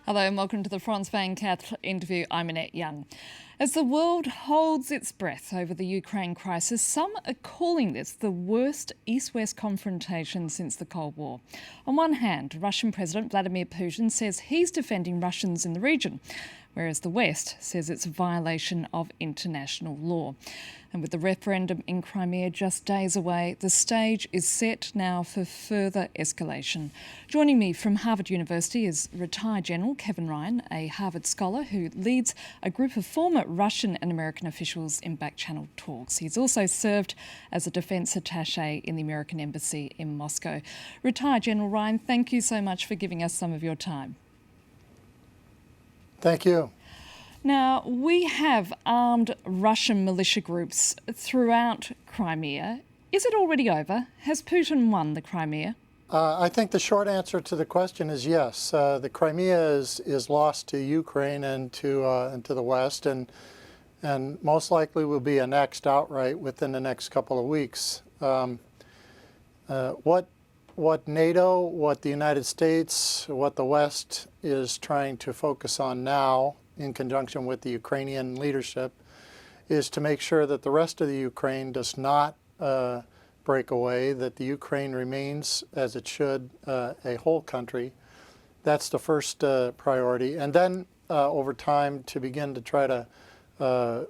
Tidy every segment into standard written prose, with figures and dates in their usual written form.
Hello and welcome to the Franz van Kath interview. I'm Annette Young. As the world holds its breath over the Ukraine crisis, some are calling this the worst East-West confrontation since the Cold War. On one hand, Russian President Vladimir Putin says he's defending Russians in the region, whereas the West says it's a violation of international law. And with the referendum in Crimea just days away, the stage is set now for further escalation. Joining me from Harvard University is retired General Kevin Ryan, a Harvard scholar who leads a group of former Russian and American officials in back-channel talks. He's also served as a defence attaché in the American Embassy in Moscow. Retired General Ryan, thank you so much for giving us some of your time. Thank you. Now, we have armed Russian militia groups throughout Crimea. Is it already over? Has Putin won the Crimea? I think the short answer to the question is yes. The Crimea is lost to Ukraine and to the West, and most likely will be annexed outright within the next couple of weeks. What NATO, what the United States, what the West is trying to focus on now, in conjunction with the Ukrainian leadership, is to make sure that the rest of the Ukraine does not break away, that the Ukraine remains, as it should, a whole country. That's the first priority. And then over time to begin to try to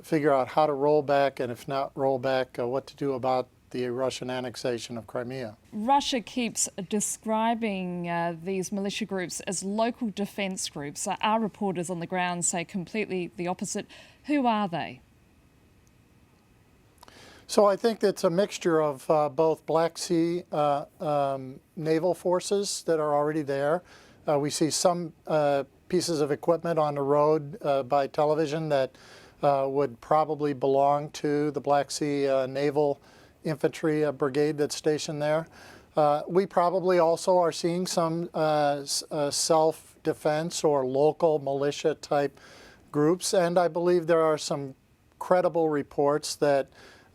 figure out how to roll back, and if not roll back, what to do about the Russian annexation of Crimea. Russia keeps describing these militia groups as local defence groups. Our reporters on the ground say completely the opposite. Who are they? So I think it's a mixture of both Black Sea naval forces that are already there. We see some pieces of equipment on the road by television that would probably belong to the Black Sea naval infantry brigade that's stationed there. We probably also are seeing some self-defense or local militia type groups, and I believe there are some credible reports that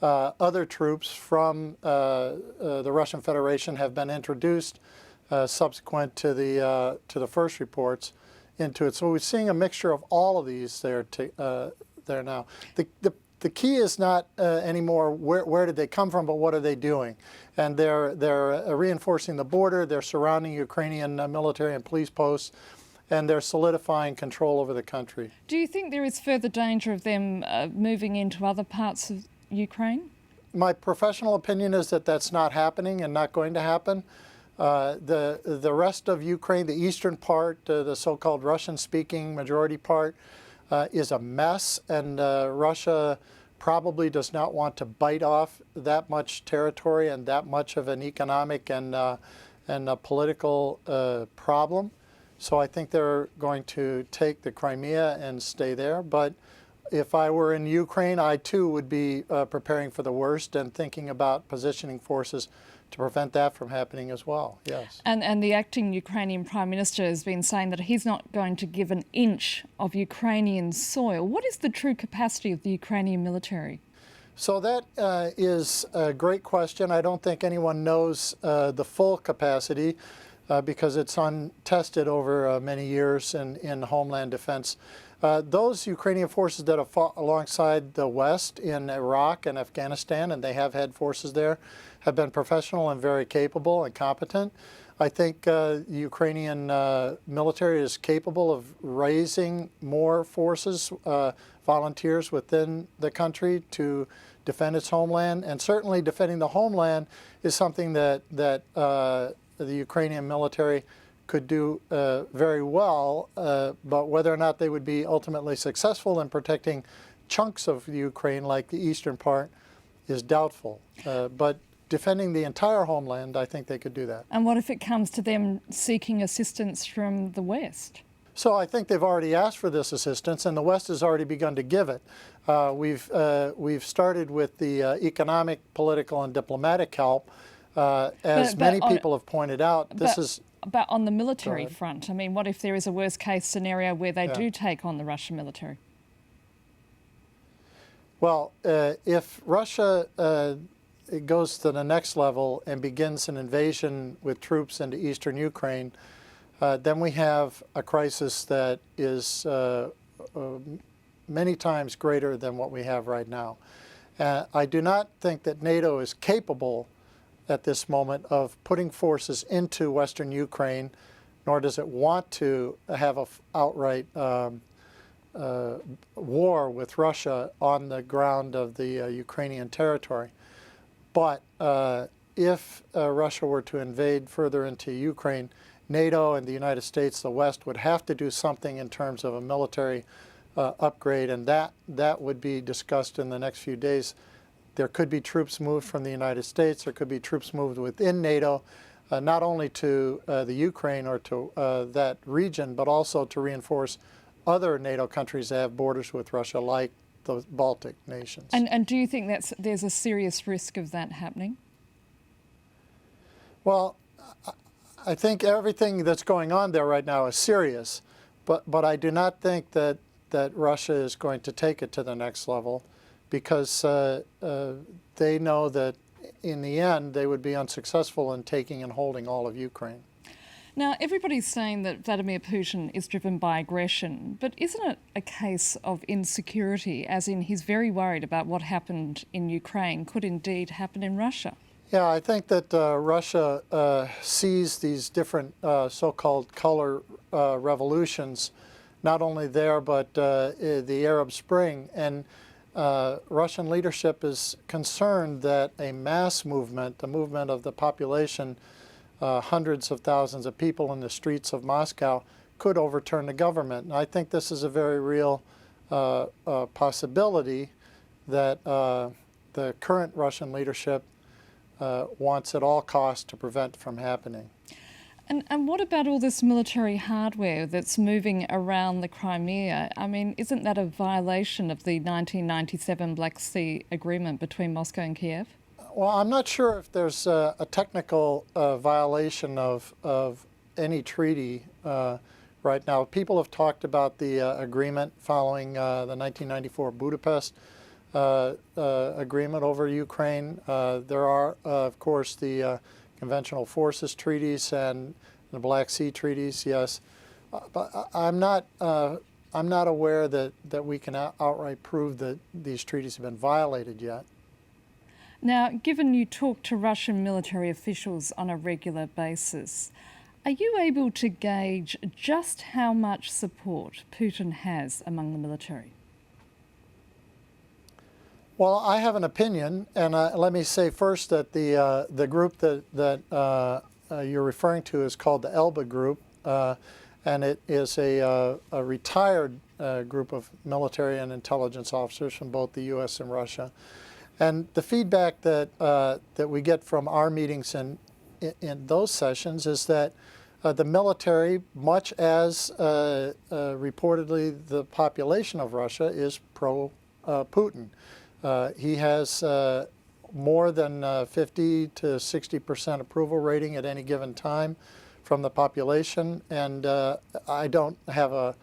other troops from the Russian Federation have been introduced subsequent to the first reports into it. So we're seeing a mixture of all of these there now. The key is not anymore where did they come from, but what are they doing? And they're reinforcing the border, they're surrounding Ukrainian military and police posts, and they're solidifying control over the country. Do you think there is further danger of them moving into other parts of Ukraine? My professional opinion is that that's not happening and not going to happen. The rest of Ukraine, the eastern part, the so-called Russian-speaking majority part, is a mess, and Russia probably does not want to bite off that much territory and that much of an economic and a political problem. So I think they're going to take the Crimea and stay there. But if I were in Ukraine, I too would be preparing for the worst and thinking about positioning forces to prevent that from happening as well, yes. And the acting Ukrainian Prime Minister has been saying that he's not going to give an inch of Ukrainian soil. What is the true capacity of the Ukrainian military? So that is a great question. I don't think anyone knows the full capacity because it's untested over many years in homeland defense. Those Ukrainian forces that have fought alongside the West in Iraq and Afghanistan, and they have had forces there, have been professional and very capable and competent. I think the Ukrainian military is capable of raising more forces, volunteers within the country to defend its homeland. And certainly defending the homeland is something that the Ukrainian military could do very well, but whether or not they would be ultimately successful in protecting chunks of Ukraine, like the eastern part, is doubtful. But defending the entire homeland, I think they could do that. And what if it comes to them seeking assistance from the West? So I think they've already asked for this assistance, and the West has already begun to give it. We've started with the economic, political, and diplomatic help. As many people have pointed out, this is... But on the military front, I mean, what if there is a worst-case scenario where they do take on the Russian military? Well, if Russia goes to the next level and begins an invasion with troops into eastern Ukraine, then we have a crisis that is many times greater than what we have right now. I do not think that NATO is capable at this moment of putting forces into Western Ukraine, nor does it want to have an outright war with Russia on the ground of the Ukrainian territory. But if Russia were to invade further into Ukraine, NATO and the United States, the West, would have to do something in terms of a military upgrade, and that would be discussed in the next few days. There could be troops moved from the United States. There could be troops moved within NATO, not only to the Ukraine or to that region, but also to reinforce other NATO countries that have borders with Russia, like the Baltic nations. And do you think there's a serious risk of that happening? Well, I think everything that's going on there right now is serious, but I do not think that Russia is going to take it to the next level, because they know that in the end they would be unsuccessful in taking and holding all of Ukraine. Now, everybody's saying that Vladimir Putin is driven by aggression, but isn't it a case of insecurity, as in he's very worried about what happened in Ukraine could indeed happen in Russia? Yeah, I think that Russia sees these different so-called color revolutions, not only there, but the Arab Spring. And Russian leadership is concerned that a mass movement, the movement of the population, hundreds of thousands of people in the streets of Moscow, could overturn the government. And I think this is a very real possibility that the current Russian leadership wants at all costs to prevent from happening. And what about all this military hardware that's moving around the Crimea? I mean, isn't that a violation of the 1997 Black Sea Agreement between Moscow and Kiev? Well, I'm not sure if there's a technical violation of any treaty right now. People have talked about the agreement following the 1994 Budapest agreement over Ukraine. There are, of course, the conventional forces treaties and the Black Sea treaties, yes. But I'm not aware that we can outright prove that these treaties have been violated yet. Now, given you talk to Russian military officials on a regular basis, are you able to gauge just how much support Putin has among the military? Well, I have an opinion, and let me say first that the group that you're referring to is called the Elba Group, and it is a retired group of military and intelligence officers from both the U.S. and Russia. And the feedback that we get from our meetings in those sessions is that the military, much as reportedly the population of Russia, is pro-Putin. He has more than 50 to 60% approval rating at any given time from the population, and I don't have a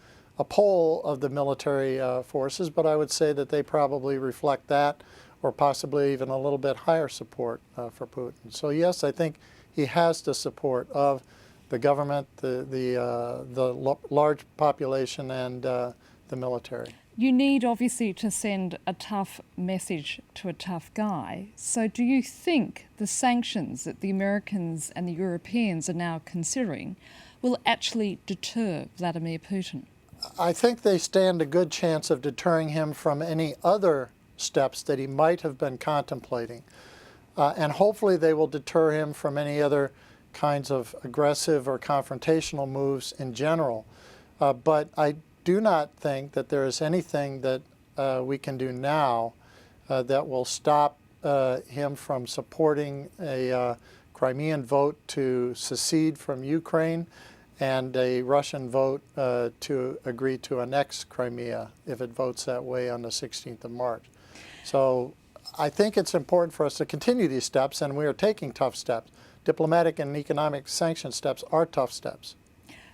poll of the military forces, but I would say that they probably reflect that, or possibly even a little bit higher support for Putin. So yes, I think he has the support of the government, the large population, and the military. You need, obviously, to send a tough message to a tough guy. So do you think the sanctions that the Americans and the Europeans are now considering will actually deter Vladimir Putin? I think they stand a good chance of deterring him from any other steps that he might have been contemplating. And hopefully they will deter him from any other kinds of aggressive or confrontational moves in general. But I do not think that there is anything that we can do now that will stop him from supporting a Crimean vote to secede from Ukraine and a Russian vote to agree to annex Crimea if it votes that way on the 16th of March. So I think it's important for us to continue these steps, and we are taking tough steps. Diplomatic and economic sanction steps are tough steps.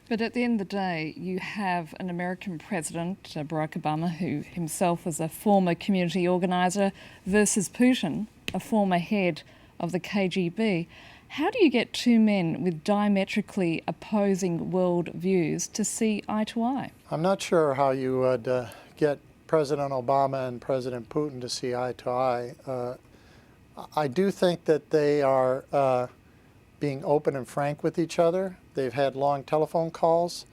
But at the end of the day, you have an American president, Barack Obama, who himself was a former community organiser, versus Putin, a former head of the KGB. How do you get two men with diametrically opposing world views to see eye to eye? I'm not sure how you would get President Obama and President Putin to see eye to eye. I do think that they are being open and frank with each other. They've had long telephone calls.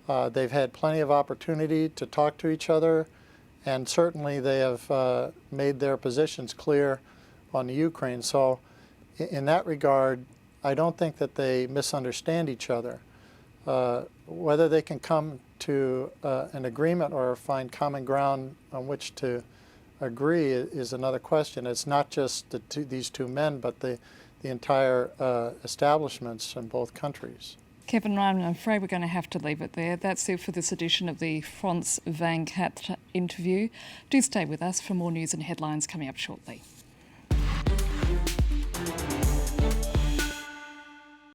They've had plenty of opportunity to talk to each other, and certainly they have made their positions clear on the Ukraine. So in that regard, I don't think that they misunderstand each other. Whether they can come to an agreement or find common ground on which to agree is another question. It's not just these two men, but the entire establishments in both countries. Kevin Ryan, I'm afraid we're going to have to leave it there. That's it for this edition of the France 24 interview. Do stay with us for more news and headlines coming up shortly.